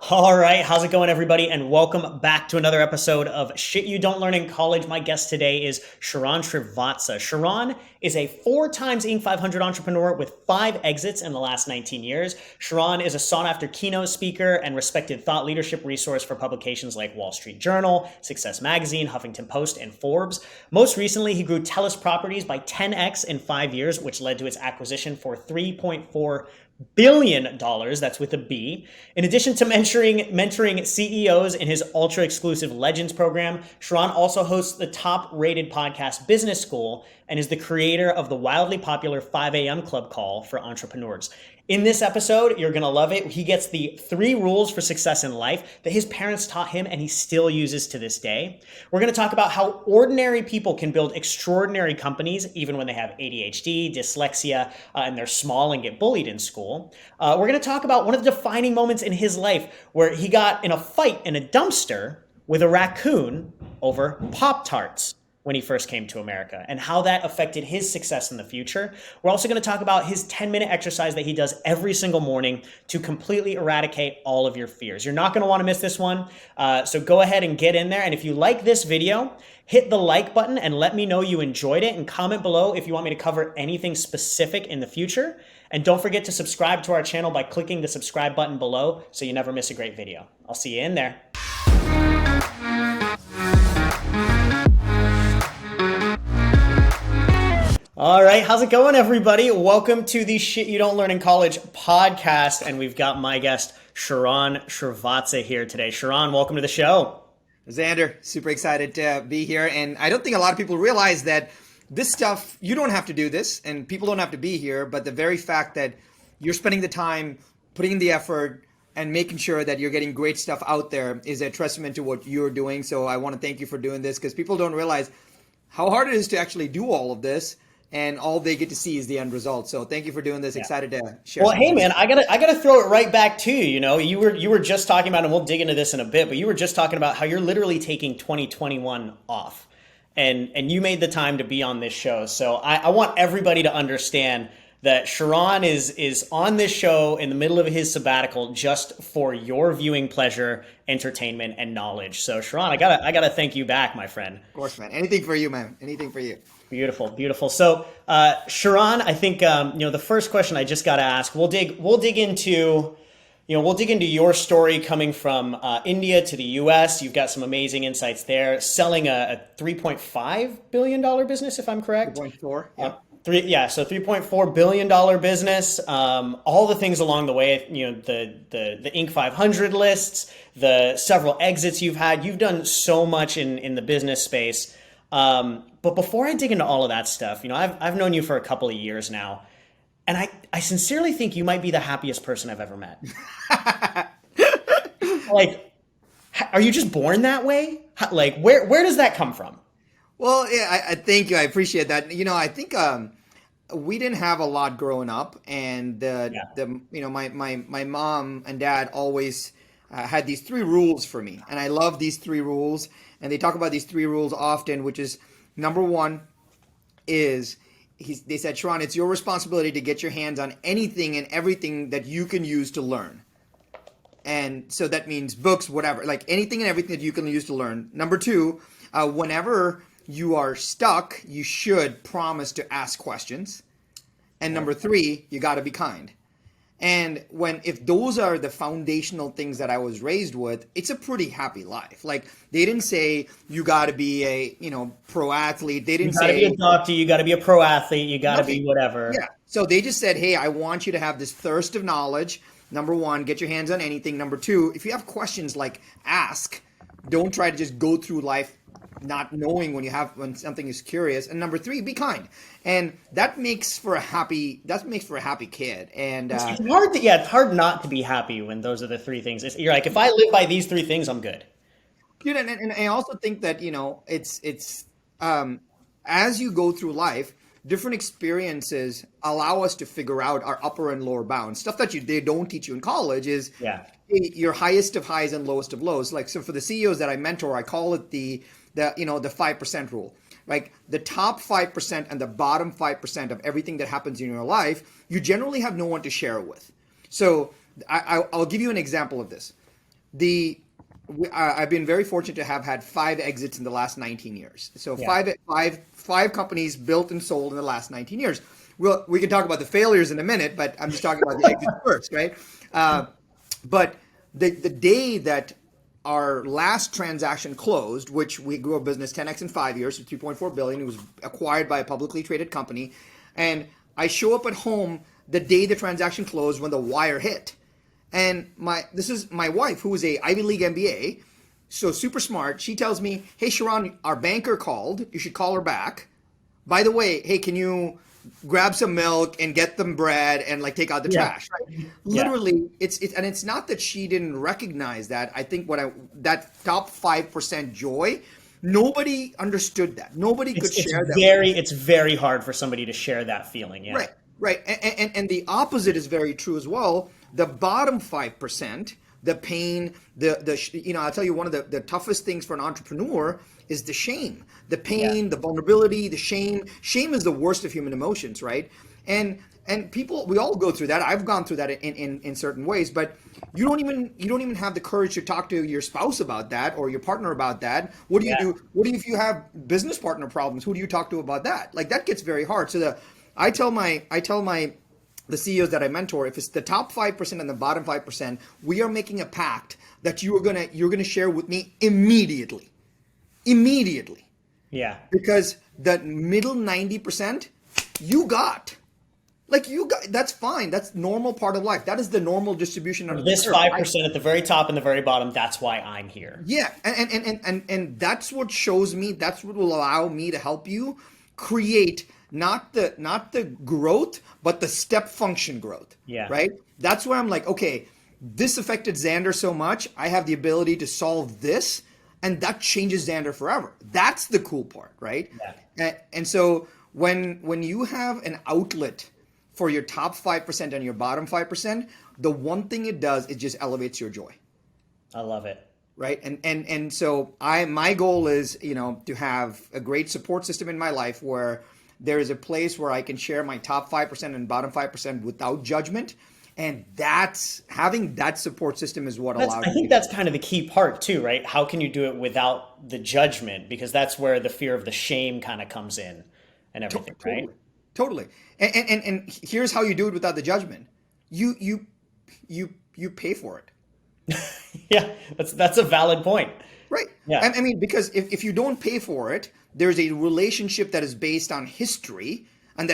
All right, how's it going, everybody? And welcome back to another episode of Shit You Don't Learn in College. My guest today is Sharran Srivatsa. Sharran is a 4 times Inc. 500 entrepreneur with 5 exits in the last 19 years. Sharran is a sought-after keynote speaker and respected thought leadership resource for publications like Wall Street Journal, Success Magazine, Huffington Post, and Forbes. Most recently, he grew TELUS Properties by 10x in 5 years, which led to its acquisition for $3.4 billion. That's with a B. In addition to mentoring CEOs in his ultra exclusive Legends program, Sharran also hosts the top rated podcast Business School and is the creator of the wildly popular 5 a.m. club call for entrepreneurs. In this episode, you're going to love it. He gets the 3 rules for success in life that his parents taught him and he still uses to this day. We're going to talk about how ordinary people can build extraordinary companies even when they have ADHD, dyslexia, and they're small and get bullied in school. We're going to talk about one of the defining moments in his life where he got in a fight in a dumpster with a raccoon over Pop-Tarts when he first came to America and how that affected his success in the future. We're also going to talk about his 10-minute exercise that he does every single morning to completely eradicate all of your fears. You're not going to want to miss this one. So go ahead and get in there. And if you like this video, hit the like button and let me know you enjoyed it, and comment below if you want me to cover anything specific in the future. And don't forget to subscribe to our channel by clicking the subscribe button below so you never miss a great video. I'll see you in there. All right, how's it going, everybody? Welcome to the Shit You Don't Learn in College podcast, and we've got my guest, Sharran Srivatsa, here today. Sharran, welcome to the show. Xander, super excited to be here, and I don't think a lot of people realize that this stuff, you don't have to do this, and people don't have to be here, but the very fact that you're spending the time, putting in the effort, and making sure that you're getting great stuff out there is a testament to what you're doing. So I want to thank you for doing this, because people don't realize how hard it is to actually do all of this, and all they get to see is the end result. So thank you for doing this. Yeah. Excited to share. Well, hey man, I gotta throw it right back to you. You know, you were just talking about, and we'll dig into this in a bit, but you were just talking about how you're literally taking 2021 off, and you made the time to be on this show. So I want everybody to understand that Sharran is on this show in the middle of his sabbatical just for your viewing pleasure, entertainment, and knowledge. So Sharran, I gotta thank you back, my friend. Of course, man. Anything for you, man. Anything for you. Beautiful, beautiful. So, Sharran, I think the first question I just got to ask. We'll dig into your story coming from India to the U.S. You've got some amazing insights there. Selling a $3.5 billion business, if I'm correct. 3.4. So $3.4 billion business. All the things along the way. You know, the Inc. 500 lists, the several exits you've had. You've done so much in the business space. But before I dig into all of that stuff, you know, I've known you for a couple of years now, and I sincerely think you might be the happiest person I've ever met. Like, are you just born that way? Like, where does that come from? Well, yeah, I thank you. I appreciate that. You know, I think we didn't have a lot growing up, and my mom and dad always had these 3 rules for me, and I love these 3 rules. And they talk about these 3 rules often, which is number 1 is they said, Sharran, it's your responsibility to get your hands on anything and everything that you can use to learn. And so that means books, whatever, like anything and everything that you can use to learn. Number 2, whenever you are stuck, you should promise to ask questions. And number 3, you got to be kind. And if those are the foundational things that I was raised with, it's a pretty happy life. Like, they didn't say you got to be a, pro athlete. They didn't say you got to be a doctor, you got to be a pro athlete, you got to be whatever. Yeah. So they just said, hey, I want you to have this thirst of knowledge. Number 1, get your hands on anything. Number 2, if you have questions, like, ask. Don't try to just go through life not knowing when something is curious. And number 3, be kind. And that makes for a happy kid. And it's hard not to be happy when those are the 3 things. You're like, if I live by these 3 things, I'm good. And I also think that, it's as you go through life, different experiences allow us to figure out our upper and lower bounds. Stuff that they don't teach you in college is your highest of highs and lowest of lows. Like, so for the CEOs that I mentor, I call it the 5% rule. Like, the top 5% and the bottom 5% of everything that happens in your life, you generally have no one to share it with. So I'll give you an example of this. I've been very fortunate to have had 5 exits in the last 19 years. So Yeah. five companies built and sold in the last 19 years. Well, we can talk about the failures in a minute, but I'm just talking about the exits first, right? But the day that our last transaction closed, which we grew a business 10x in 5 years to 3.4 billion, it was acquired by a publicly traded company, and I show up at home the day the transaction closed when the wire hit. And this is my wife, who is a Ivy League MBA, so super smart. She tells me, "Hey, Sharran, our banker called. You should call her back. By the way, hey, can you grab some milk and get them bread and like take out the Yeah. trash?" Right? Yeah. Literally, it's not that she didn't recognize that. I think that top 5% joy, nobody understood that. Nobody could share that. It's very hard for somebody to share that feeling. Yeah. Right, right. And the opposite is very true as well. The bottom 5%, the pain, I'll tell you, one of the toughest things for an entrepreneur is the shame, the pain, Yeah. the vulnerability, the shame. Shame is the worst of human emotions, right? And people, we all go through that. I've gone through that in certain ways, but you don't even have the courage to talk to your spouse about that or your partner about that. What do you Yeah. do? What do you, if you have business partner problems? Who do you talk to about that? Like that gets very hard. So I tell the CEOs that I mentor, if it's the top 5% and the bottom 5%, we are making a pact that you're gonna share with me immediately. Immediately. Yeah. Because the middle 90%, that's fine. That's normal part of life. That is the normal distribution of This the curve. 5% at the very top and the very bottom, that's why I'm here. Yeah, and that's what shows me. That's what will allow me to help you create not the growth, but the step function growth. Yeah. Right. That's where I'm like, okay, this affected Xander so much. I have the ability to solve this, and that changes Xander forever. That's the cool part, right? Yeah. And so when you have an outlet for your top 5% and your bottom 5%, the one thing it does, it just elevates your joy. I love it. Right. And so my goal is, to have a great support system in my life where there is a place where I can share my top 5% and bottom 5% without judgment. And having that support system is what allows I think that's kind of the key part too, right? How can you do it without the judgment? Because that's where the fear of the shame kind of comes in and everything, right? Totally. And here's how you do it without the judgment. You pay for it. Yeah, that's a valid point. Right. Yeah. I mean, because if you don't pay for it, there's a relationship that is based on history, and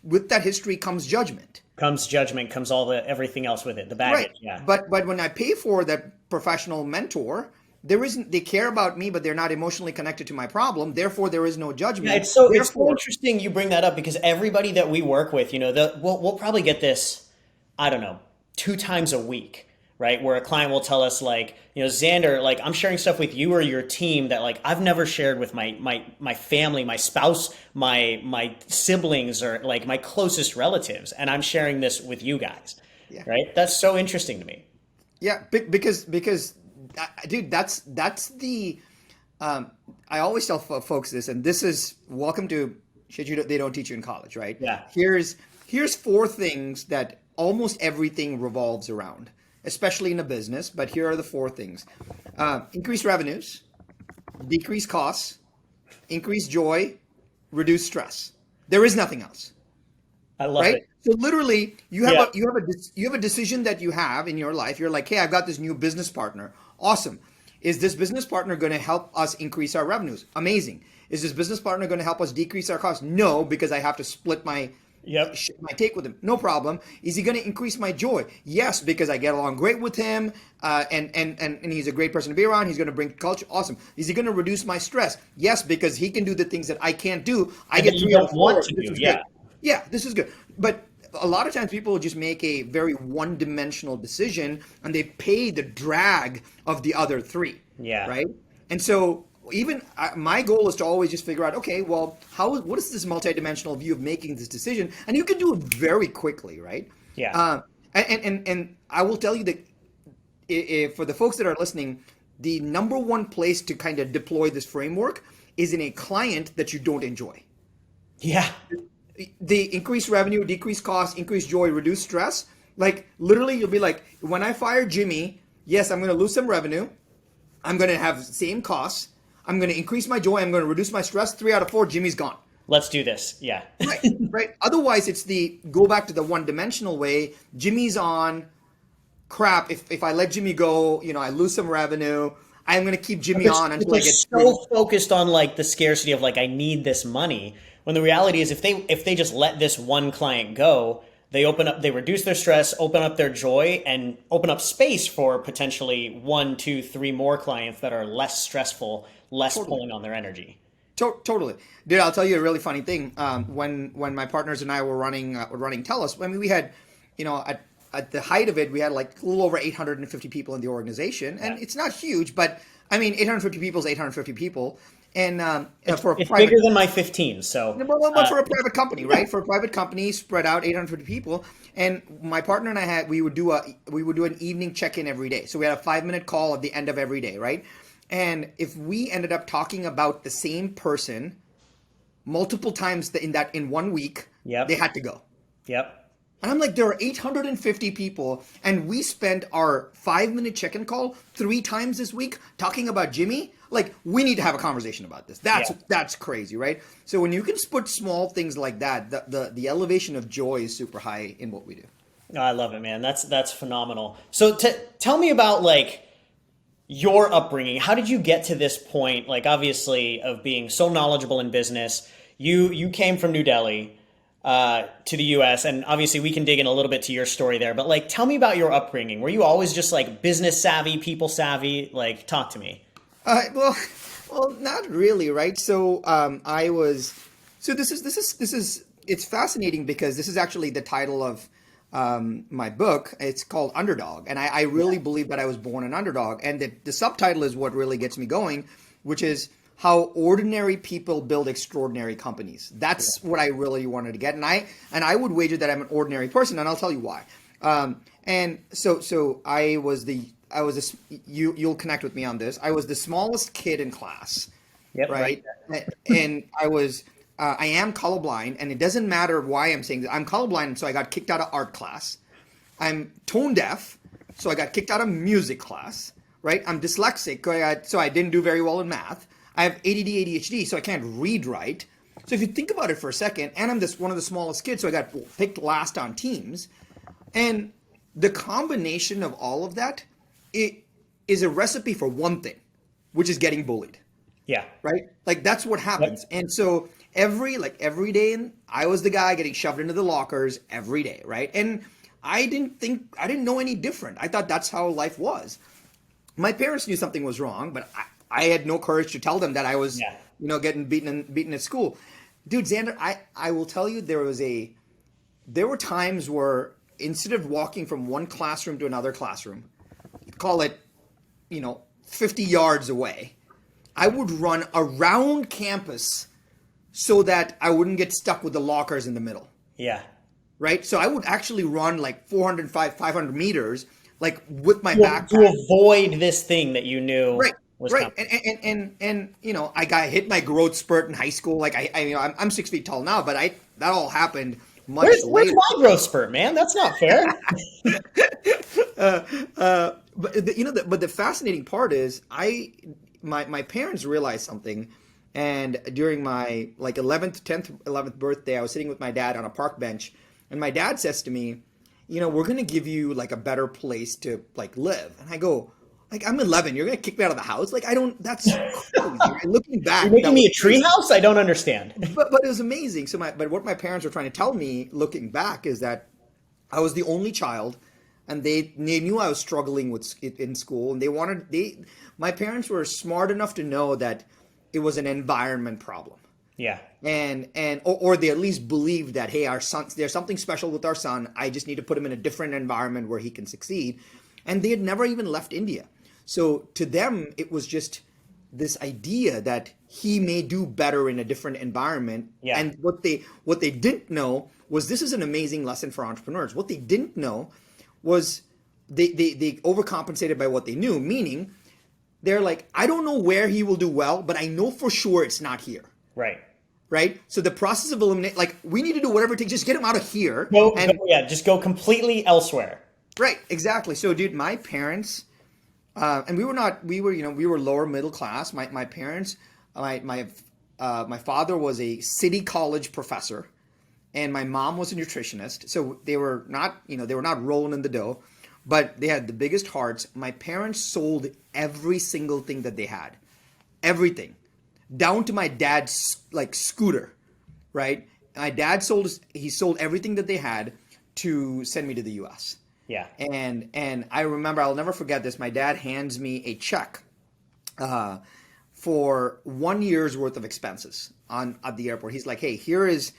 with that history comes judgment. Comes judgment, comes everything else with it, the baggage. Right. Yeah. But when I pay for that professional mentor, they care about me, but they're not emotionally connected to my problem. Therefore, there is no judgment. Yeah, it's so interesting you bring that up because everybody that we work with, we'll probably get this, I don't know, 2 times a week. Right, where a client will tell us like, Xander, like I'm sharing stuff with you or your team that like I've never shared with my family, my spouse, my siblings, or like my closest relatives, and I'm sharing this with you guys. Yeah. Right, that's so interesting to me. Yeah, because dude, that's the I always tell folks this, and this is welcome to shit they don't teach you in college, right? Yeah. Here's 4 things that almost everything revolves around, especially in a business, but here are the 4 things. Increase revenues, decrease costs, increase joy, reduce stress. There is nothing else. I love right? it. So literally you have a decision that you have in your life. You're like, hey, I've got this new business partner. Awesome. Is this business partner going to help us increase our revenues? Amazing. Is this business partner going to help us decrease our costs? No, because I have to split my take with him. No problem. Is he going to increase my joy? Yes, because I get along great with him, and he's a great person to be around. He's going to bring culture. Awesome. Is he going to reduce my stress? Yes, because he can do the things that I can't do. I get 3 or 4. Want to do. Yeah. Yeah, this is good. But a lot of times people just make a very one-dimensional decision and they pay the drag of the other 3. Yeah. Right. And so even my goal is to always just figure out, okay, well, what is this multidimensional view of making this decision? And you can do it very quickly, right? Yeah. And I will tell you that for the folks that are listening, the number one place to kind of deploy this framework is in a client that you don't enjoy. Yeah. The increase revenue, decrease cost, increase joy, reduce stress. Like literally you'll be like, when I fired Jimmy, yes, I'm going to lose some revenue. I'm going to have the same costs. I'm going to increase my joy. I'm going to reduce my stress. 3 out of 4, Jimmy's gone. Let's do this. Yeah. Right, right. Otherwise, it's the go back to the one-dimensional way. Jimmy's on. Crap. If I let Jimmy go, I lose some revenue. I'm going to keep Jimmy on until I get so focused on like the scarcity of like I need this money. When the reality is, if they just let this one client go, they reduce their stress, open up their joy, and open up space for potentially 1, 2, 3 more clients that are less stressful, less pulling on their energy. Totally, dude. I'll tell you a really funny thing. When my partners and I were running TELUS, I mean, we had, at the height of it, we had like a little over 850 people in the organization, and it's not huge, but I mean, 850 people is 850 people. And for a it's private, bigger than my 15. So, but for a private company, right? For a private company, spread out 850 people, and my partner and I we would do an evening check-in every day. So we had a 5-minute call at the end of every day, right? And if we ended up talking about the same person multiple times in 1 week, they had to go. Yep. And I'm like, there are 850 people, and we spent our 5-minute check-in call 3 times this week talking about Jimmy. Like, we need to have a conversation about this. That's crazy, right? So when you can put small things like that, the elevation of joy is super high in what we do. Oh, I love it, man. That's phenomenal. So tell me about like your upbringing. How did you get to this point? Like, obviously, of being so knowledgeable in business. You came from New Delhi to the U.S. and obviously we can dig in a little bit to your story there. But like, tell me about your upbringing. Were you always just like business savvy, people savvy? Like, talk to me. Well, not really, right? So I was. So this is. It's fascinating because this is actually the title of my book. It's called Underdog, and I really believe that I was born an underdog. And the subtitle is what really gets me going, which is how ordinary people build extraordinary companies. That's what I really wanted to get, and I would wager that I'm an ordinary person, and I'll tell you why. And so you'll connect with me on this. I was the smallest kid in class, right? And I am colorblind, and it doesn't matter why I'm saying that. I'm colorblind, so I got kicked out of art class. I'm tone deaf, so I got kicked out of music class, right? I'm dyslexic, so I didn't do very well in math. I have ADD, ADHD, so I can't read right. So if you think about it for a second, and I'm one of the smallest kids, so I got picked last on teams. And the combination of all of that, it is a recipe for one thing, which is getting bullied. Yeah. Right? Like, that's what happens. Yep. And so every day, I was the guy getting shoved into the lockers every day, right? And I didn't know any different. I thought that's how life was. My parents knew something was wrong, but I had no courage to tell them that I was, getting beaten at school. Dude, Xander, I will tell you, there were times where instead of walking from one classroom to another classroom, call it, 50 yards away, I would run around campus so that I wouldn't get stuck with the lockers in the middle. Yeah. Right? So I would actually run like 500 meters, like with my backpack. To avoid this thing that you knew. Right. And I got hit my growth spurt in high school. Like I'm 6 feet tall now, but that all happened much later. Where's my growth spurt, man? That's not fair. But the fascinating part is my parents realized something, and during my 11th birthday, I was sitting with my dad on a park bench, and my dad says to me, we're gonna give you like a better place to like live, and I go, like, I'm 11. You're gonna kick me out of the house? Like, I don't. That's crazy. Looking back, you're making me a tree house? I don't understand. But it was amazing. So but what my parents were trying to tell me, looking back, is that I was the only child, and they knew I was struggling with in school, and my parents were smart enough to know that it was an environment problem. Yeah. Or they at least believed that, hey, our son, there's something special with our son. I just need to put him in a different environment where he can succeed. And they had never even left India. So to them, it was just this idea that he may do better in a different environment. Yeah. And what they didn't know was, this is an amazing lesson for entrepreneurs. What they didn't know was they overcompensated by what they knew, meaning they're like, I don't know where he will do well, but I know for sure it's not here. Right? So the process of eliminate, like, we need to do whatever it takes, just get him out of here. Just go completely elsewhere. Right, exactly. So, dude, my parents, And we were lower middle class. My parents, my father was a city college professor, and my mom was a nutritionist. So they were not rolling in the dough, but they had the biggest hearts. My parents sold every single thing that they had, everything, down to my dad's like scooter, right? My dad sold everything that they had to send me to the U.S. Yeah. And I remember, I'll never forget this. My dad hands me a check for 1 year's worth of expenses at the airport. He's like, hey, here is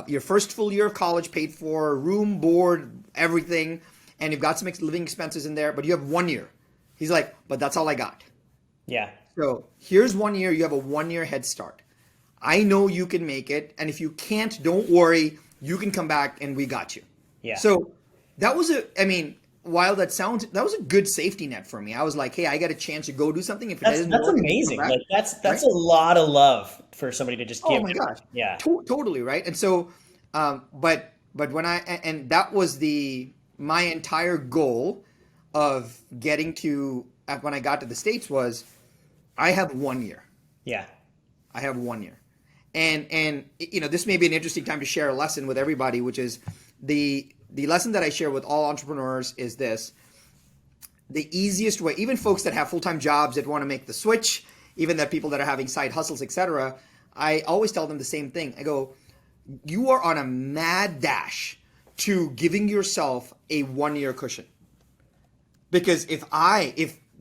your first full year of college paid for, room, board, everything, and you've got some living expenses in there, but you have 1 year. He's like, but that's all I got. Yeah. So here's 1 year. You have a 1 year head start. I know you can make it, and if you can't, don't worry. You can come back, and we got you. Yeah. So that was while that was a good safety net for me. I was like, hey, I got a chance to go do something. If that's amazing. Like that's right? A lot of love for somebody to just give. Oh my gosh. Yeah. Totally. Right. And so, but when and that was my entire goal of getting to, when I got to the States, was I have 1 year. Yeah. I have 1 year. And this may be an interesting time to share a lesson with everybody, which is the lesson that I share with all entrepreneurs is this: the easiest way, even folks that have full-time jobs that want to make the switch, even that people that are having side hustles, etc., I always tell them the same thing. I go, you are on a mad dash to giving yourself a 1 year cushion. Because if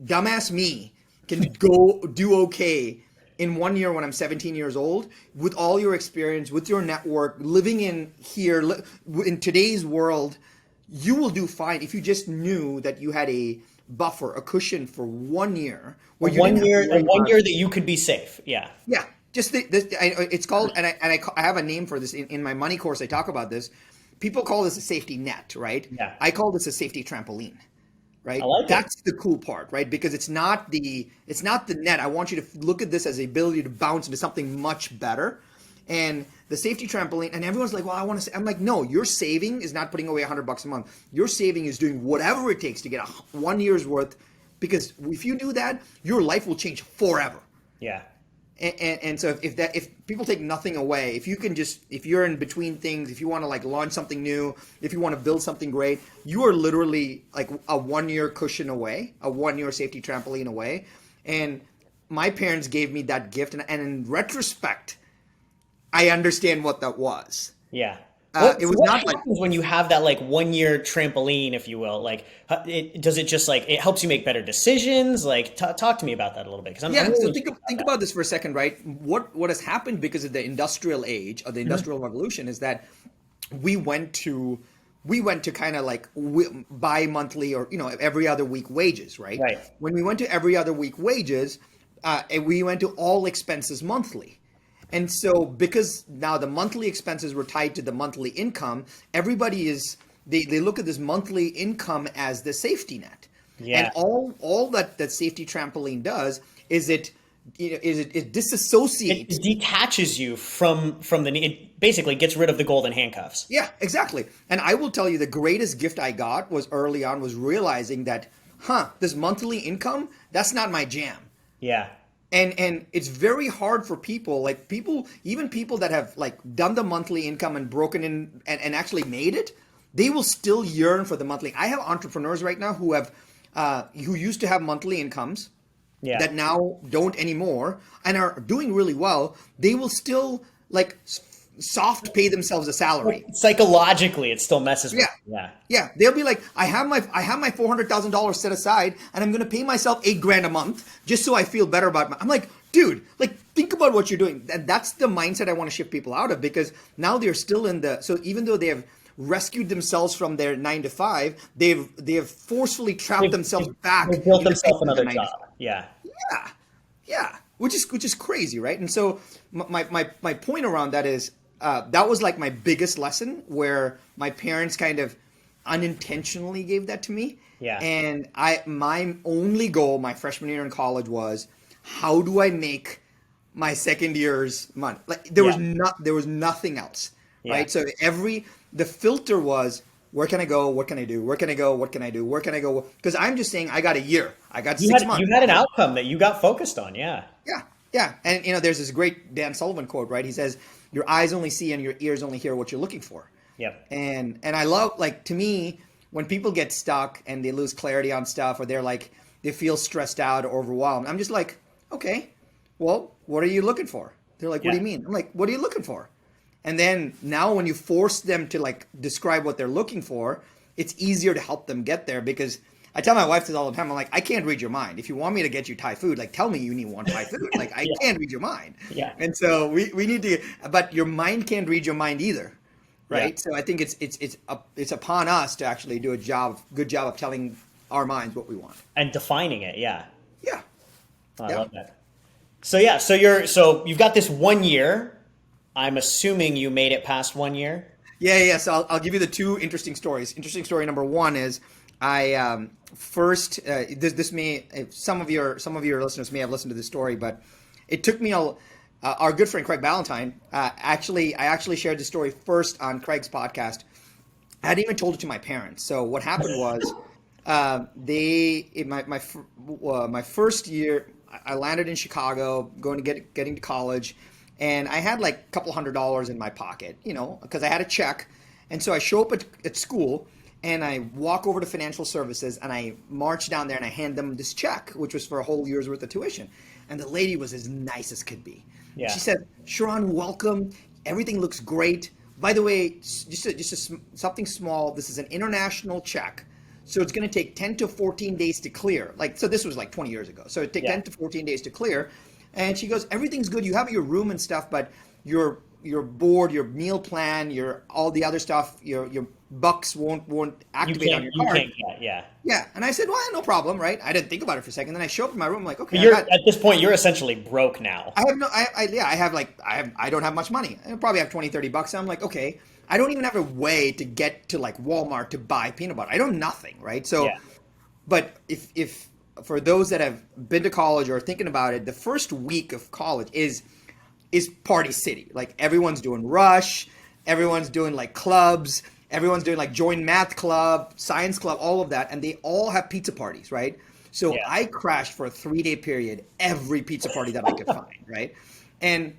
dumbass me can go do okay in 1 year when I'm 17 years old, with all your experience, with your network, living in today's world, you will do fine if you just knew that you had a buffer, a cushion for 1 year. Where one year that you could be safe. Yeah. Yeah. Just it's called, and I have a name for this in my money course. I talk about this. People call this a safety net, right? Yeah. I call this a safety trampoline. Right? That's the cool part, right? Because it's not the net. I want you to look at this as the ability to bounce into something much better. And the safety trampoline, and everyone's like, well, I want to say, I'm like, no, your saving is not putting away $100 a month. Your saving is doing whatever it takes to get 1 year's worth, because if you do that, your life will change forever. Yeah. And so if people take nothing away, if you're in between things, if you want to like launch something new, if you want to build something great, you are literally like a 1 year cushion away, a 1 year safety trampoline away. And my parents gave me that gift. And in retrospect, I understand what that was. Yeah. It was not like when you have that like 1 year trampoline, if you will. Like, does it just like it helps you make better decisions? Like, talk to me about that a little bit. So think about this for a second, right? What has happened because of the industrial age or the industrial revolution is that we went to kind of like bi-monthly or every other week wages, right? Right. When we went to every other week wages, we went to all expenses monthly. And so because now the monthly expenses were tied to the monthly income, everybody they look at this monthly income as the safety net. Yeah. And all that safety trampoline does is it disassociates. It detaches you from it basically gets rid of the golden handcuffs. Yeah, exactly. And I will tell you, the greatest gift I got was early on was realizing that, this monthly income, that's not my jam. Yeah. And it's very hard for even people that have like done the monthly income and broken in and actually made it, they will still yearn for the monthly. I have entrepreneurs right now who used to have monthly incomes that now don't anymore and are doing really well. They will still like soft pay themselves a salary. Psychologically, it still messes with them. Yeah. They'll be like, I have my $400,000 set aside, and I'm going to pay myself $8,000 a month just so I feel better about I'm like, dude, like think about what you're doing. And that's the mindset I want to shift people out of, because now they're still so even though they have rescued themselves from their 9 to 5, they have forcefully trapped themselves back. They've built themselves another job. Yeah. Which is crazy, right? And so my point around that is, that was like my biggest lesson, where my parents kind of unintentionally gave that to me. Yeah. And my only goal my freshman year in college was, how do I make my second year's money? Like there was nothing else, right? So the filter was, where can I go? What can I do? Where can I go? What can I do? Where can I go? Because I'm just saying I got a year. I got 6 months. You had an outcome that you got focused on. Yeah. Yeah. Yeah. And, there's this great Dan Sullivan quote, right? He says, your eyes only see and your ears only hear what you're looking for. Yep. And I love, like, to me, when people get stuck and they lose clarity on stuff, or they feel stressed out or overwhelmed, I'm just like, okay, well, what are you looking for? They're like, what do you mean? I'm like, what are you looking for? And then now when you force them to like describe what they're looking for, it's easier to help them get there, because I tell my wife this all the time. I'm like, I can't read your mind. If you want me to get you Thai food, like tell me you want Thai food. Like I can't read your mind. Yeah. And so we need to, but your mind can't read your mind either. Right. Yeah. So I think it's upon us to actually do good job of telling our minds what we want. And defining it. Yeah. Yeah. Oh, I love that. So so you've got this 1 year. I'm assuming you made it past 1 year. Yeah. So I'll give you the two interesting stories. Interesting story number one is I first this may some of your listeners may have listened to this story, but it took me our good friend Craig Ballantyne I actually shared the story first on Craig's podcast. I hadn't even told it to my parents. So what happened was my first year I landed in Chicago getting to college. And I had like a couple $100 in my pocket, because I had a check. And so I show up at school and I walk over to financial services and I march down there and I hand them this check, which was for a whole year's worth of tuition. And the lady was as nice as could be. Yeah. She said, Sharran, welcome. Everything looks great. By the way, just something small. This is an international check. So it's going to take 10 to 14 days to clear. So this was like 20 years ago. So it take 10 to 14 days to clear. And she goes, everything's good. You have your room and stuff, but your board, your meal plan, all the other stuff, your bucks won't activate on your card. Yeah. And I said, well, no problem, right? I didn't think about it for a second. Then I show up in my room, I'm like, okay. At this point, you're essentially broke now. I don't have much money. I probably have 20, 30 bucks. I'm like, okay. I don't even have a way to get to like Walmart to buy peanut butter. I don't nothing, right? So, but if for those that have been to college or thinking about it, the first week of college is party city. Like everyone's doing rush, everyone's doing like clubs, everyone's doing like joint math club, science club, all of that, and they all have pizza parties, right? So I crashed for a 3-day period every pizza party that I could find, right? And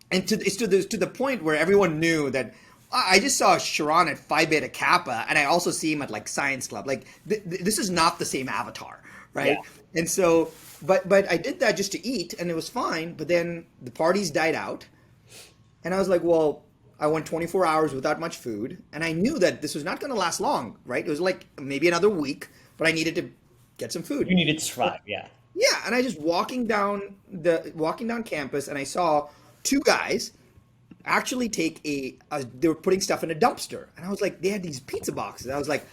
it's to the point where everyone knew that I just saw Sharran at Phi Beta Kappa, and I also see him at like science club. Like this is not the same avatar. Right. Yeah. And so, but I did that just to eat and it was fine. But then the parties died out and I was like, well, I went 24 hours without much food. And I knew that this was not going to last long. Right. It was like maybe another week, but I needed to get some food. You needed to survive. Yeah. Yeah. And I just walking down campus and I saw two guys actually take they were putting stuff in a dumpster. And I was like, they had these pizza boxes. I was like,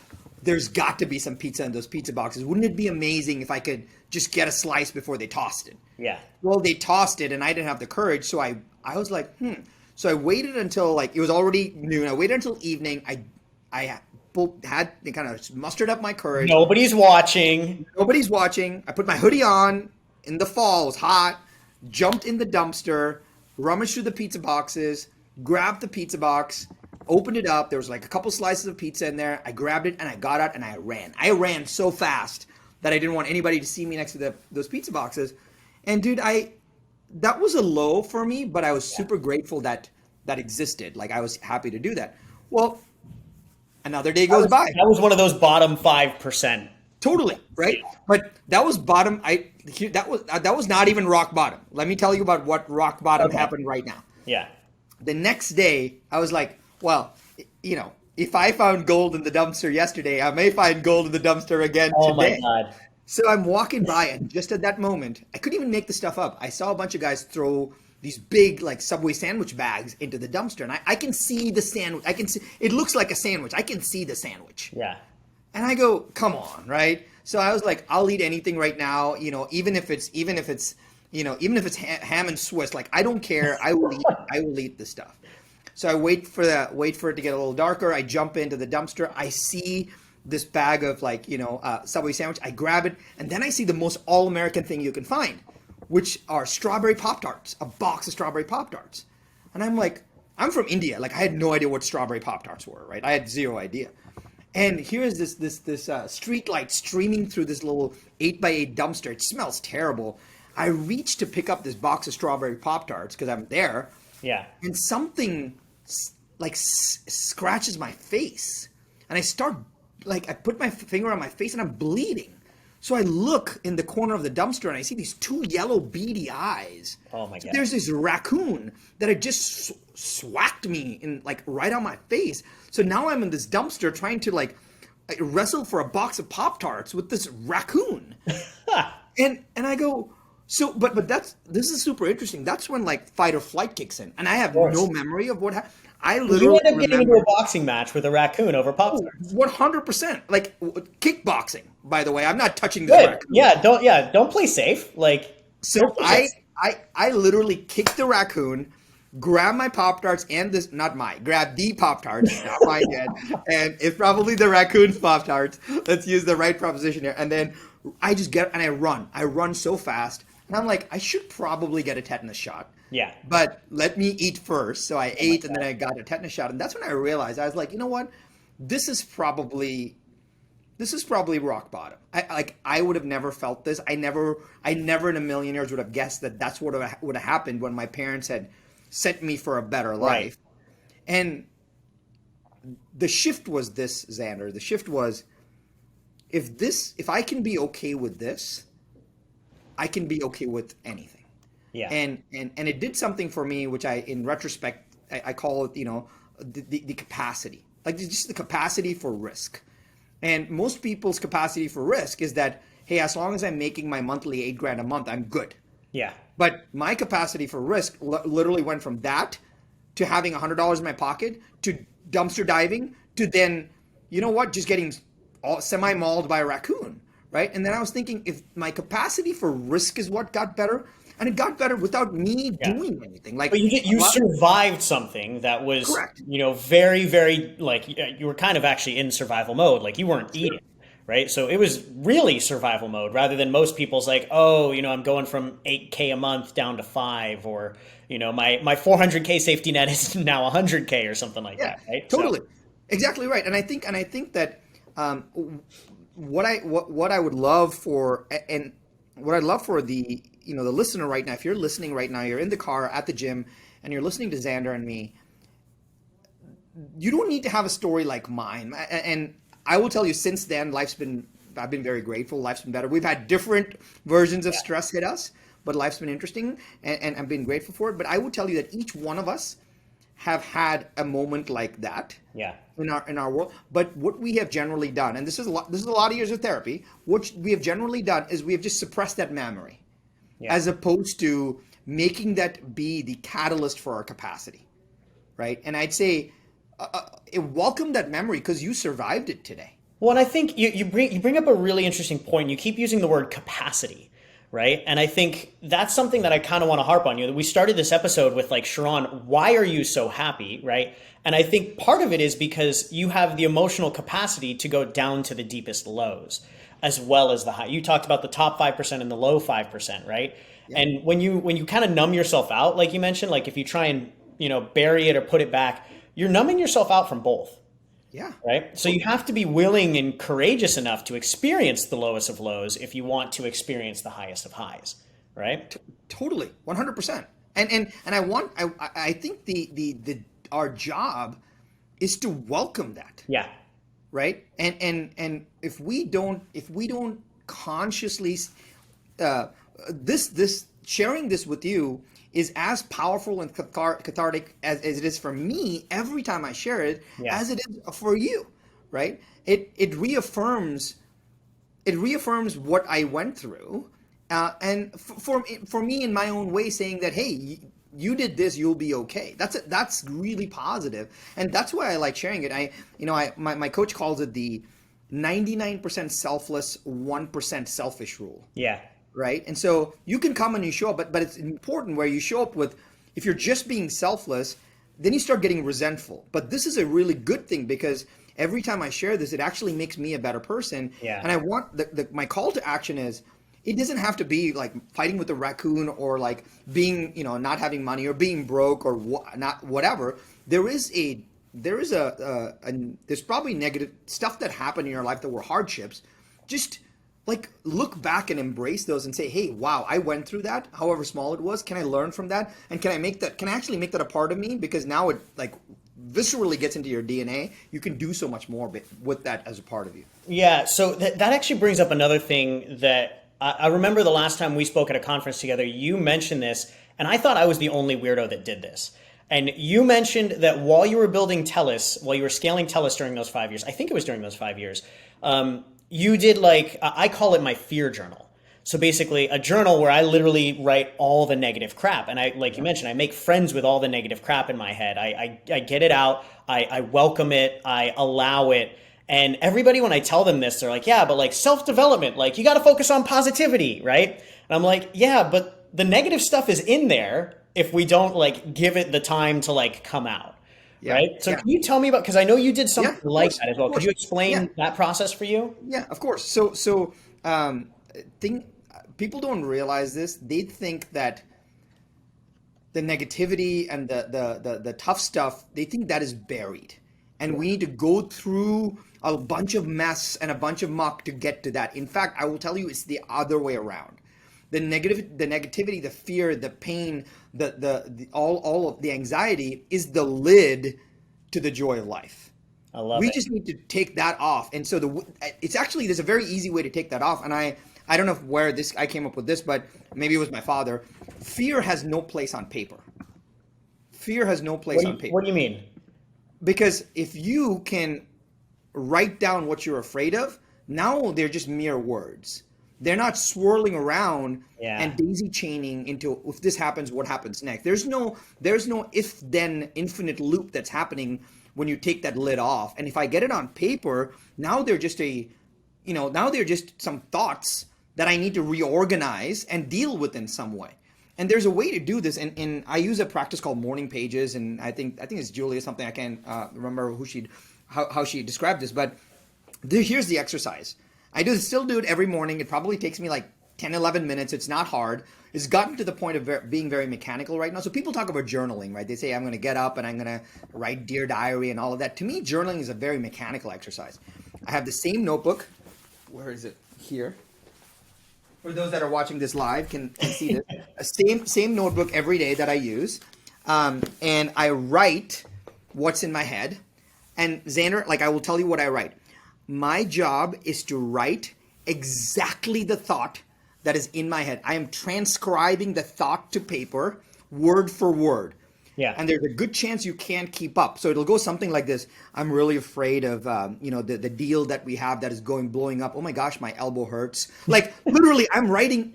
there's got to be some pizza in those pizza boxes. Wouldn't it be amazing if I could just get a slice before they tossed it? Yeah. Well, they tossed it and I didn't have the courage. So I was like, So I waited until it was already noon. I waited until evening. I had kind of mustered up my courage. Nobody's watching. I put my hoodie on in the fall. It was hot. Jumped in the dumpster, rummaged through the pizza boxes, grabbed the pizza box, opened it up. There was like a couple slices of pizza in there. I grabbed it and I got out and I ran. I ran so fast that I didn't want anybody to see me next to those pizza boxes. And dude, that was a low for me, but I was super grateful that existed. Like I was happy to do that. Well, another day goes by. That was one of those bottom 5%. Totally, right? But that was bottom. That was not even rock bottom. Let me tell you about what rock bottom happened right now. Yeah. The next day, I was like, well, if I found gold in the dumpster yesterday, I may find gold in the dumpster again today. Oh my God. So I'm walking by and just at that moment, I couldn't even make the stuff up. I saw a bunch of guys throw these big like Subway sandwich bags into the dumpster. And I can see the sandwich. I can see, it looks like a sandwich. I can see the sandwich. Yeah. And I go, come on, right? So I was like, I'll eat anything right now, even if it's ham and Swiss, like I don't care. I will eat this stuff. So I wait for it to get a little darker. I jump into the dumpster. I see this bag of Subway sandwich. I grab it, and then I see the most all-American thing you can find, which are strawberry Pop-Tarts, a box of strawberry Pop-Tarts. And I'm like, I'm from India. Like I had no idea what strawberry Pop-Tarts were, right? I had zero idea. And here is this street light streaming through this little 8x8 dumpster. It smells terrible. I reach to pick up this box of strawberry Pop-Tarts because I'm there. Yeah. And something scratches my face. And I start, I put my finger on my face and I'm bleeding. So I look in the corner of the dumpster and I see these two yellow beady eyes. Oh my God. There's this raccoon that had just swacked me in right on my face. So now I'm in this dumpster trying to wrestle for a box of Pop-Tarts with this raccoon. and I go, but this is super interesting. That's when fight or flight kicks in. And I have no memory of what happened. I literally end up getting into a boxing match with a raccoon over Pop-Tarts. 100%. Kickboxing, by the way. I'm not touching this raccoon. Don't play safe. So I literally kicked the raccoon, grabbed my Pop-Tarts and grabbed the Pop-Tarts, not mine yet. And it's probably the raccoon's Pop-Tarts. Let's use the right proposition here. And then I just get and I run. I run so fast. And I'm like, I should probably get a tetanus shot. Yeah. But let me eat first. So I ate and then I got a tetanus shot. And that's when I realized, I was like, you know what? This is probably rock bottom. I would have never felt this. I never in a million years would have guessed that that's what would have happened when my parents had sent me for a better life. Right. And the shift was this, Xander. The shift was, if I can be okay with this, I can be okay with anything. Yeah. And it did something for me, which in retrospect, I call it, the capacity, just the capacity for risk. And most people's capacity for risk is that, hey, as long as I'm making my monthly $8,000 a month, I'm good. Yeah. But my capacity for risk literally went from that to having $100 in my pocket to dumpster diving to then, just getting semi-mauled by a raccoon, right? And then I was thinking, if my capacity for risk is what got better, and it got better without me doing anything. But you survived something that was, correct. Very, very, you were kind of actually in survival mode. You weren't eating, right? So it was really survival mode rather than most people's I'm going from 8K a month down to 5, or, my 400K safety net is now 100K or something like that, right? Totally. So. Exactly right. And I think that what I would love for, and what I'd love for the listener right now, if you're listening right now, you're in the car at the gym and you're listening to Xander and me, you don't need to have a story like mine. And I will tell you, since then, I've been very grateful. Life's been better. We've had different versions of stress hit us, but life's been interesting and I've been grateful for it. But I would tell you that each one of us have had a moment like that in our world. But what we have generally done, and this is a lot of years of therapy, what we have generally done is we have just suppressed that memory. Yeah. As opposed to making that be the catalyst for our capacity, right? And I'd say, welcome that memory because you survived it today. Well, and I think you bring up a really interesting point. You keep using the word capacity, right? And I think that's something that I kind of want to harp on. We started this episode with Sharran, why are you so happy, right? And I think part of it is because you have the emotional capacity to go down to the deepest lows, as well as the high. You talked about the top 5% and the low 5%, right? Yeah. And when you kind of numb yourself out, like you mentioned, if you try and, bury it or put it back, you're numbing yourself out from both. Yeah. Right. So you have to be willing and courageous enough to experience the lowest of lows if you want to experience the highest of highs. Right. Totally. 100%. And I think our job is to welcome that. Yeah. Right. And if we don't consciously, this sharing this with you is as powerful and cathartic as it is for me every time I share it, as it is for you, right? It reaffirms what I went through, and for me in my own way, saying that, hey, you did this, you'll be okay. That's really positive, and that's why I like sharing it. My coach calls it the 99% selfless, 1% selfish rule. Yeah. Right. And so you can come and you show up, but it's important where you show up with, if you're just being selfless, then you start getting resentful. But this is a really good thing because every time I share this, it actually makes me a better person. Yeah. And I want my call to action is, it doesn't have to be fighting with a raccoon or being, not having money or being broke or not whatever. There is a there is there's probably negative stuff that happened in your life that were hardships. Just like look back and embrace those and say, hey, wow, I went through that, however small it was. Can I learn from that? And can I actually make that a part of me? Because now it like viscerally gets into your DNA. You can do so much more with that as a part of you. Yeah. So that actually brings up another thing that I remember the last time we spoke at a conference together, you mentioned this, and I thought I was the only weirdo that did this. And you mentioned that while you were building TELUS, while you were scaling TELUS during those 5 years, I think it was during those 5 years, you did like, I call it my fear journal. So basically a journal where I literally write all the negative crap. And I, like you mentioned, I make friends with all the negative crap in my head. I get it out. I welcome it. I allow it. And everybody, when I tell them this, they're like, yeah, but like self-development, like you got to focus on positivity, right? And I'm like, yeah, but the negative stuff is in there if we don't like give it the time to like come out. Yeah, right. So can you tell me about, because I know you did something like that as well. Could you explain that process for you? Yeah, of course. People don't realize this. They think that the negativity and the tough stuff, they think that is buried. And we need to go through a bunch of mess and a bunch of muck to get to that. In fact, I will tell you, it's the other way around. The negativity, the fear, the pain, all of the anxiety is the lid to the joy of life. I love it. We just need to take that off. And so there's a very easy way to take that off. And I don't know where I came up with this, but maybe it was my father. Fear has no place on paper. Fear has no place on paper. What do you mean? Because if you can write down what you're afraid of, now they're just mere words. They're not swirling around and daisy chaining into, if this happens, what happens next. There's no if then infinite loop that's happening when you take that lid off. And if I get it on paper, now they're just some thoughts that I need to reorganize and deal with in some way. And there's a way to do this, and I use a practice called morning pages, and I think it's Julia something. I can't remember how she described this, but here's the exercise. I still do it every morning. It probably takes me like 10, 11 minutes. It's not hard. It's gotten to the point of being very mechanical right now. So people talk about journaling, right? They say, I'm going to get up and I'm going to write Dear Diary and all of that. To me, journaling is a very mechanical exercise. I have the same notebook. Where is it? Here. For those that are watching this live can see this. Same notebook every day that I use. And I write what's in my head. And Xander, like I will tell you what I write. My job is to write exactly the thought that is in my head. I am transcribing the thought to paper, word for word. Yeah. And there's a good chance you can't keep up. So it'll go something like this. I'm really afraid of, the deal that we have that is blowing up. Oh my gosh, my elbow hurts. Like literally I'm writing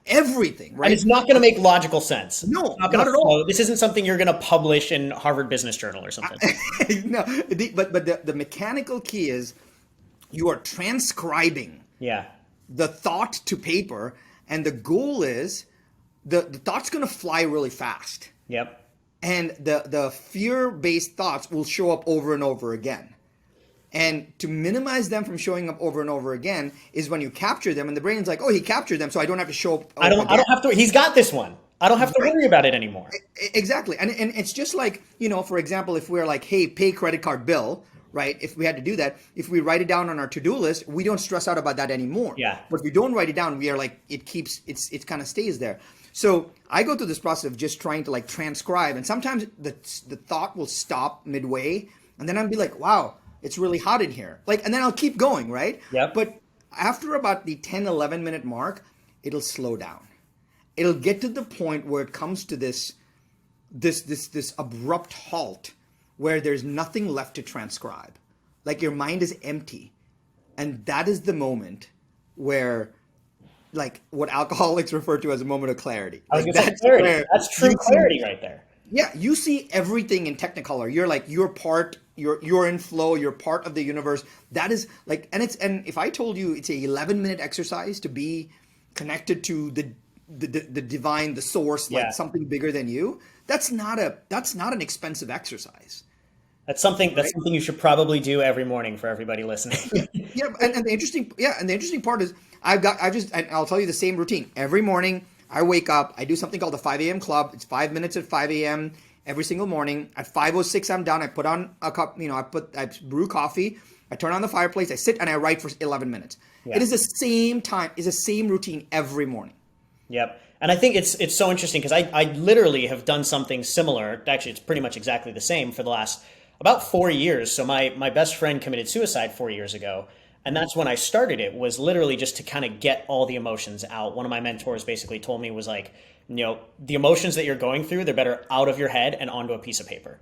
everything, right? And it's not going to make logical sense. No, not at all. This isn't something you're going to publish in Harvard Business Journal or something. No, but the mechanical key is you are transcribing the thought to paper, and the goal is the thought's going to fly really fast. Yep. And the fear-based thoughts will show up over and over again. And to minimize them from showing up over and over again is when you capture them, and the brain's like, oh, he captured them, so I don't have to show up. I don't have to. He's got this one. I don't have to worry about it anymore. Exactly. And it's just like, for example, if we're like, hey, pay credit card bill, right? If we had to do that, if we write it down on our to-do list, we don't stress out about that anymore. Yeah. But if we don't write it down, we are like, it kind of stays there. So I go through this process of just trying to like transcribe, and sometimes the thought will stop midway, and then I'll be like, wow, it's really hot in here. Like, and then I'll keep going, right? Yep. But after about the 10, 11 minute mark, it'll slow down. It'll get to the point where it comes to this abrupt halt where there's nothing left to transcribe. Like your mind is empty. And that is the moment where, like what alcoholics refer to as a moment of clarity. I was going to say clarity. That's true clarity right there. Yeah, you see everything in Technicolor. You're like, you're in flow, you're part of the universe. That is like, and if I told you it's a 11-minute exercise to be connected to the divine, the source, like something bigger than you, that's not an expensive exercise. That's something you should probably do every morning for everybody listening. And the interesting part is I'll tell you the same routine. Every morning I wake up, I do something called the 5 a.m. club. It's 5 minutes at 5 a.m. every single morning. At 5:06, I'm done. I put on a cup, I brew coffee. I turn on the fireplace. I sit and I write for 11 minutes. Yeah. It is the same time. It's the same routine every morning. Yep. And I think it's so interesting because I literally have done something similar. Actually, it's pretty much exactly the same for the last about 4 years. So my best friend committed suicide 4 years ago. And that's when I started it, was literally just to kind of get all the emotions out. One of my mentors basically told me, was like, the emotions that you're going through, they're better out of your head and onto a piece of paper.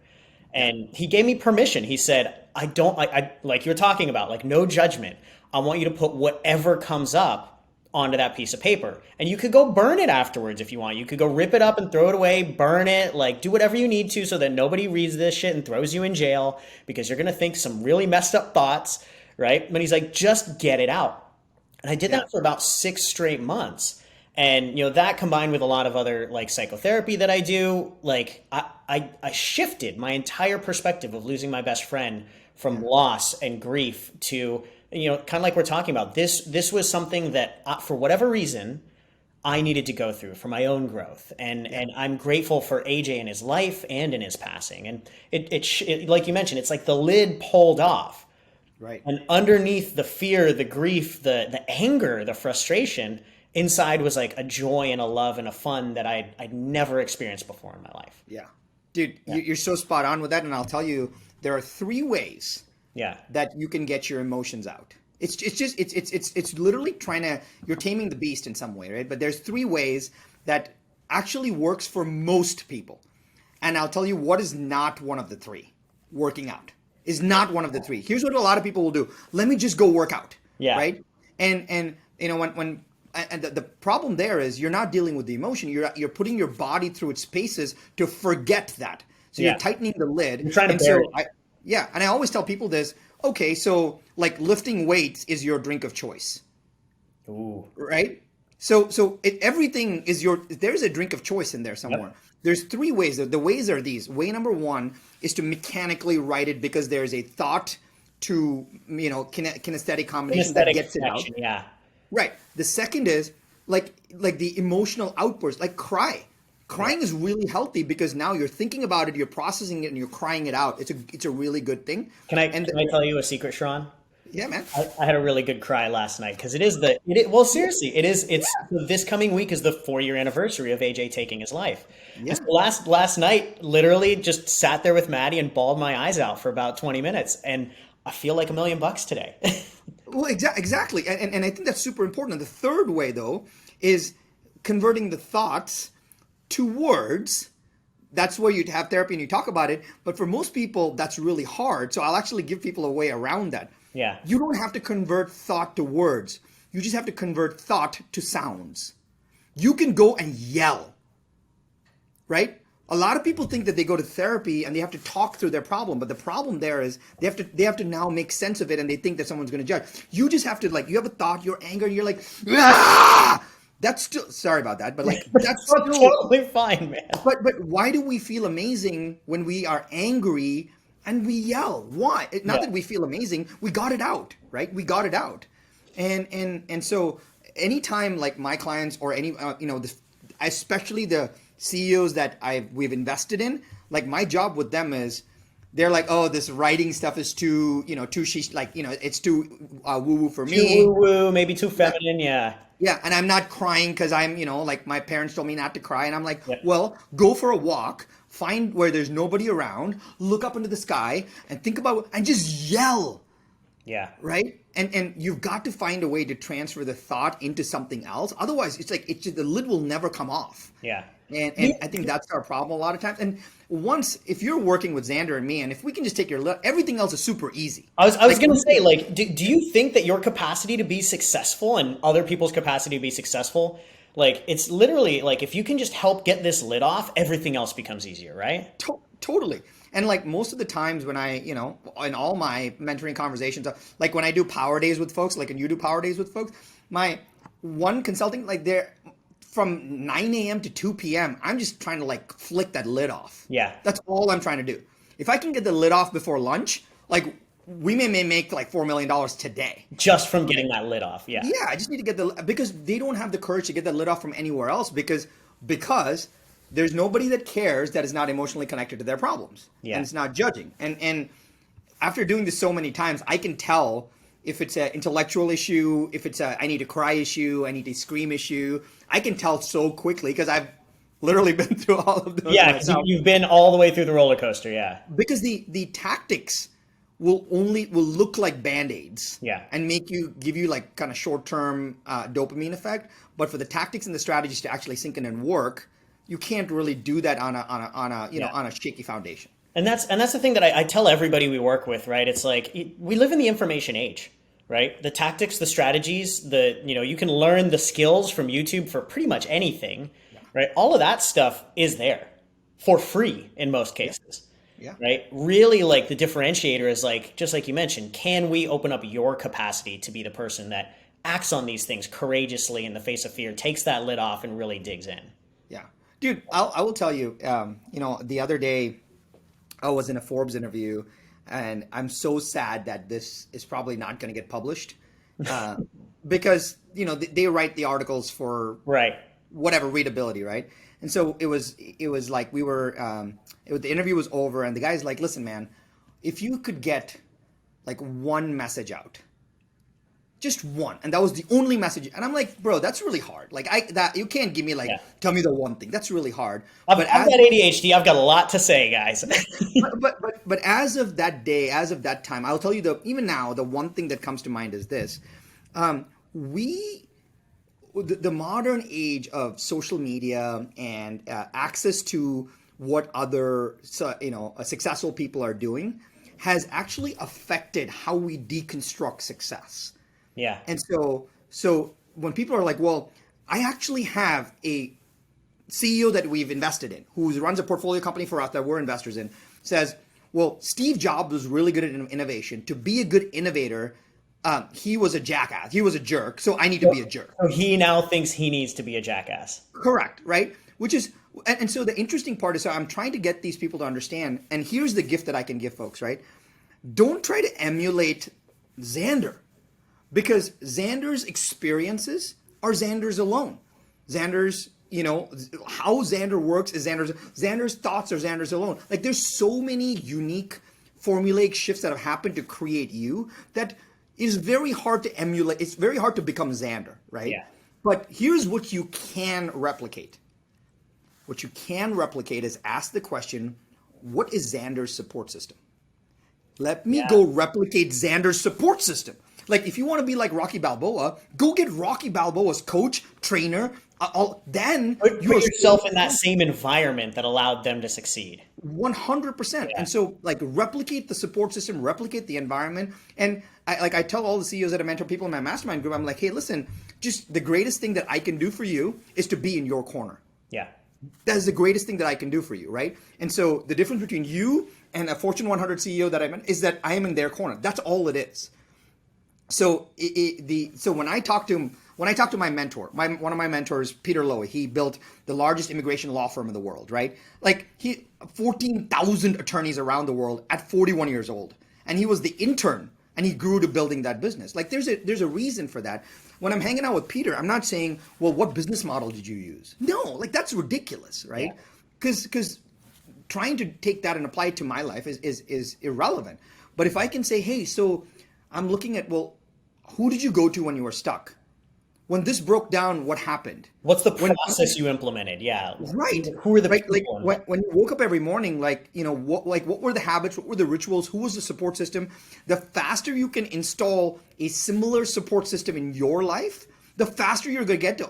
And he gave me permission. He said, I like you're talking about, like, no judgment. I want you to put whatever comes up onto that piece of paper. And you could go burn it afterwards if you want. You could go rip it up and throw it away, burn it, like do whatever you need to so that nobody reads this shit and throws you in jail because you're going to think some really messed up thoughts, right? But he's like, just get it out. And I did that for about 6 straight months. And, that combined with a lot of other like psychotherapy that I do, like I shifted my entire perspective of losing my best friend from loss and grief to, kind of like we're talking about. This was something that for whatever reason, I needed to go through for my own growth. And I'm grateful for AJ in his life and in his passing. And it like you mentioned, it's like the lid pulled off. Right. And underneath the fear, the grief, the anger, the frustration, inside was like a joy and a love and a fun that I'd never experienced before in my life. Yeah. Dude, you're so spot on with that. And I'll tell you, there are 3 ways that you can get your emotions out. It's literally you're taming the beast in some way, right? But there's 3 ways that actually works for most people. And I'll tell you what is not one of the 3. Working out is not one of the 3. Here's what a lot of people will do. Let me just go work out. Yeah. Right. And when the problem there is you're not dealing with the emotion. You're putting your body through its paces to forget that. So you're tightening the lid. You're trying to bear it. And I always tell people this. Okay, so like lifting weights is your drink of choice. Ooh. Right? So everything is there's a drink of choice in there somewhere. Yep. There's 3 ways. The ways are these. Way number 1 is to mechanically write it because there's a thought to, kinesthetic combination that gets it out. Yeah. Right. The second is like the emotional outburst, like cry. Crying is really healthy because now you're thinking about it, you're processing it, and you're crying it out. It's a really good thing. Can I tell you a secret, Sharran? Yeah, man. I had a really good cry last night because it's this coming week is the 4-year anniversary of AJ taking his life. Yeah. So last night, literally just sat there with Maddie and bawled my eyes out for about 20 minutes, and I feel like $1 million today. Well, exactly, and I think that's super important. And the third way, though, is converting the thoughts to words. That's where you have therapy and you talk about it. But for most people, that's really hard. So I'll actually give people a way around that. Yeah. You don't have to convert thought to words. You just have to convert thought to sounds. You can go and yell, right? A lot of people think that they go to therapy and they have to talk through their problem, but the problem there is they have to now make sense of it, and they think that someone's going to judge. You just have to, like, you have a thought, you're angry, and you're like, ah! That's still, sorry about that, but like that's still totally fine, man. But why do we feel amazing when we are angry and we yell? Why? Not that we feel amazing, we got it out, right? We got it out, and so anytime like my clients or any especially the CEOs that we've invested in, like my job with them is, they're like, oh, this writing stuff is too, it's too woo-woo for me. Too woo-woo, maybe too feminine, yeah. Yeah, and I'm not crying because I'm, like my parents told me not to cry. And I'm like, well, go for a walk, find where there's nobody around, look up into the sky and think about, and just yell. Yeah. Right? And you've got to find a way to transfer the thought into something else. Otherwise, the lid will never come off. Yeah. And I think that's our problem a lot of times. And if you're working with Xander and me, and if we can just take your lid, everything else is super easy. I was going to say, like, do you think that your capacity to be successful and other people's capacity to be successful, like, it's literally like, if you can just help get this lid off, everything else becomes easier, right? Totally. And like most of the times when I, in all my mentoring conversations, like when I do power days with folks, like, and you do power days with folks, my one consulting, like from 9 a.m. to 2 p.m., I'm just trying to like flick that lid off. Yeah. That's all I'm trying to do. If I can get the lid off before lunch, like we may make like $4 million today. Just from getting that lid off. Yeah. Yeah. I just need to get because they don't have the courage to get the lid off from anywhere else because there's nobody that cares that is not emotionally connected to their problems and it's not judging. And after doing this so many times, I can tell if it's an intellectual issue, if it's a I need to cry issue, I need to scream issue. I can tell so quickly because I've literally been through all of those. Yeah, because you've been all the way through the roller coaster. Yeah, because the tactics will look like band-aids. Yeah, and give you like kind of short-term dopamine effect. But for the tactics and the strategies to actually sink in and work, you can't really do that on a shaky foundation. And that's the thing that I tell everybody we work with, right? It's like we live in the information age, right? The tactics, the strategies, you can learn the skills from YouTube for pretty much anything, right? All of that stuff is there for free in most cases, right? Really, like the differentiator is like, just like you mentioned, can we open up your capacity to be the person that acts on these things courageously in the face of fear, takes that lid off and really digs in? Yeah, dude, I will tell you, the other day, I was in a Forbes interview, and I'm so sad that this is probably not going to get published because, they write the articles for whatever readability, right? And so it was like the interview was over, and the guy's like, listen, man, if you could get like one message out, just one, and that was the only message. And I'm like, bro, that's really hard. Like you can't give me tell me the one thing. That's really hard. I've got ADHD. I've got a lot to say, guys. but as of that day, as of that time, I'll tell you even now, the one thing that comes to mind is this: the modern age of social media and access to what other successful people are doing has actually affected how we deconstruct success. Yeah. And so when people are like, well, I actually have a CEO that we've invested in who runs a portfolio company for us that we're investors in, says, well, Steve Jobs was really good at innovation. To be a good innovator, he was a jackass. He was a jerk. So I need to be a jerk. So he now thinks he needs to be a jackass. Correct. Right. Which is, and so the interesting part is, so I'm trying to get these people to understand, and here's the gift that I can give folks, right? Don't try to emulate Xander. Because Xander's experiences are Xander's alone. Xander's, how Xander works is Xander's thoughts are Xander's alone. Like there's so many unique formulaic shifts that have happened to create you that is very hard to emulate. It's very hard to become Xander, right? Yeah. But here's what you can replicate. What you can replicate is ask the question, what is Xander's support system? Let me go replicate Xander's support system. Like if you want to be like Rocky Balboa, go get Rocky Balboa's coach, trainer. Then put yourself in that same environment that allowed them to succeed. 100%. And so like replicate the support system, replicate the environment. And I tell all the CEOs that I mentor people in my mastermind group, I'm like, hey, listen, just the greatest thing that I can do for you is to be in your corner. Yeah. That is the greatest thing that I can do for you, right? And so the difference between you and a Fortune 100 CEO that I met is that I am in their corner. That's all it is. So when I talk to my mentor, one of my mentors, Peter Lowy, he built the largest immigration law firm in the world, right? Like 14,000 attorneys around the world at 41 years old, and he was the intern, and he grew to building that business. Like there's a reason for that. When I'm hanging out with Peter, I'm not saying, well, what business model did you use? No, like that's ridiculous, right? Because trying to take that and apply it to my life is irrelevant. But if I can say, hey, so I'm looking at, well, who did you go to when you were stuck? When this broke down, what happened? What's the process you implemented? Yeah. Right. Who are the people? Like when you woke up every morning, what were the habits? What were the rituals? Who was the support system? The faster you can install a similar support system in your life, the faster you're going to get to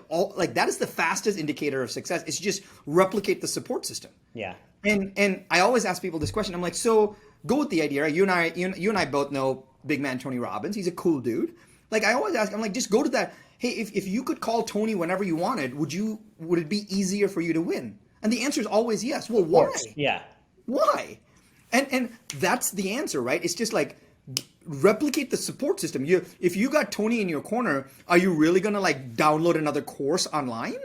that is the fastest indicator of success. It's just replicate the support system. Yeah. And I always ask people this question. I'm like, so go with the idea, right? You and I both know big man Tony Robbins. He's a cool dude. Like I always ask, I'm like, just go to that. Hey, if you could call Tony whenever you wanted, would it be easier for you to win? And the answer is always yes. Well, why? Yeah. Why? And that's the answer, right? It's just like replicate the support system. If you got Tony in your corner, are you really gonna like download another course online?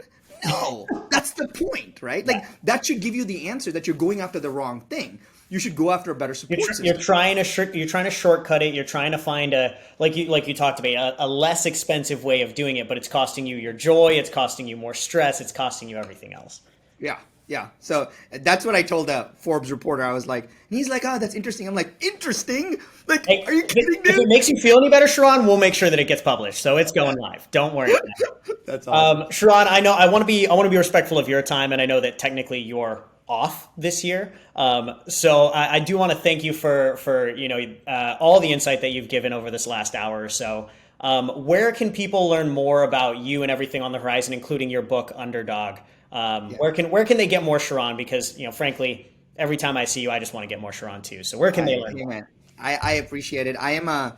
No, that's the point, right? Like that should give you the answer that you're going after the wrong thing. You should go after a better support system. You're trying to shortcut it. You're trying to find like you talked about a less expensive way of doing it, but it's costing you your joy. It's costing you more stress. It's costing you everything else. Yeah. Yeah. So that's what I told a Forbes reporter. I was like, and he's like, oh, that's interesting. I'm like, interesting? Like, Hey, are you kidding, if it dude? makes you feel any better, Sharran, we'll make sure that it gets published. So it's going live. Don't worry about it. That's awesome. Sharran, I know I want to be respectful of your time, and I know that technically you're off this year. So I do want to thank you for all the insight that you've given over this last hour or so. Where can people learn more about you and everything on the horizon, including your book Underdog? Yeah. Where can they get more Sharran? Because frankly, every time I see you, I just want to get more Sharran too. So where can they learn Hey more? man, I appreciate it. I am a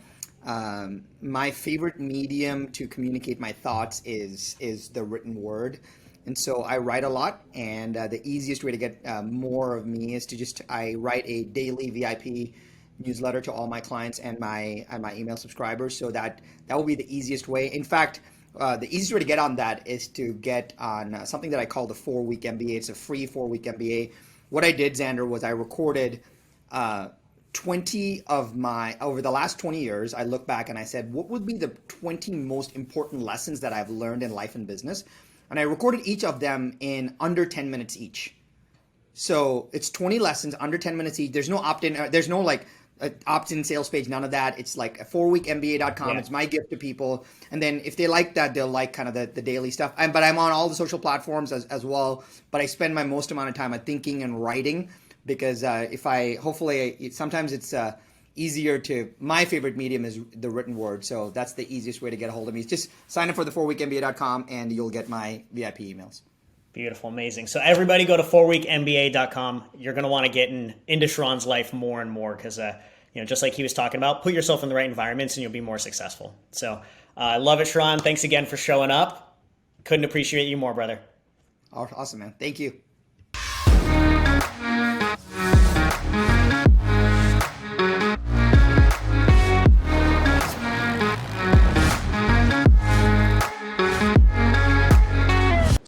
my favorite medium to communicate my thoughts is the written word, and so I write a lot. And the easiest way to get more of me is to just I write a daily VIP newsletter to all my clients and my email subscribers. So that will be the easiest way. In fact. The easiest way to get on that is to get on something that I call the 4-week MBA. It's a free 4-week MBA. What I did, Xander, was I recorded 20 of my, over the last 20 years, I look back and I said, what would be the 20 most important lessons that I've learned in life and business? And I recorded each of them in under 10 minutes each. So it's 20 lessons under 10 minutes each. There's no opt-in. There's no like opt-in sales page, none of that. It's like a 4weekmba.com. Yeah. It's my gift to people. And then if they like that, they'll like kind of the daily stuff. But I'm on all the social platforms as well. But I spend my most amount of time on thinking and writing because sometimes it's easier my favorite medium is the written word. So that's the easiest way to get a hold of me. Just sign up for the 4weekmba.com and you'll get my VIP emails. Beautiful, amazing. So everybody go to 4weekmba.com. You're going to want to get into Sharran's life more and more because, just like he was talking about, put yourself in the right environments and you'll be more successful. So I love it, Sharran. Thanks again for showing up. Couldn't appreciate you more, brother. Awesome, man. Thank you.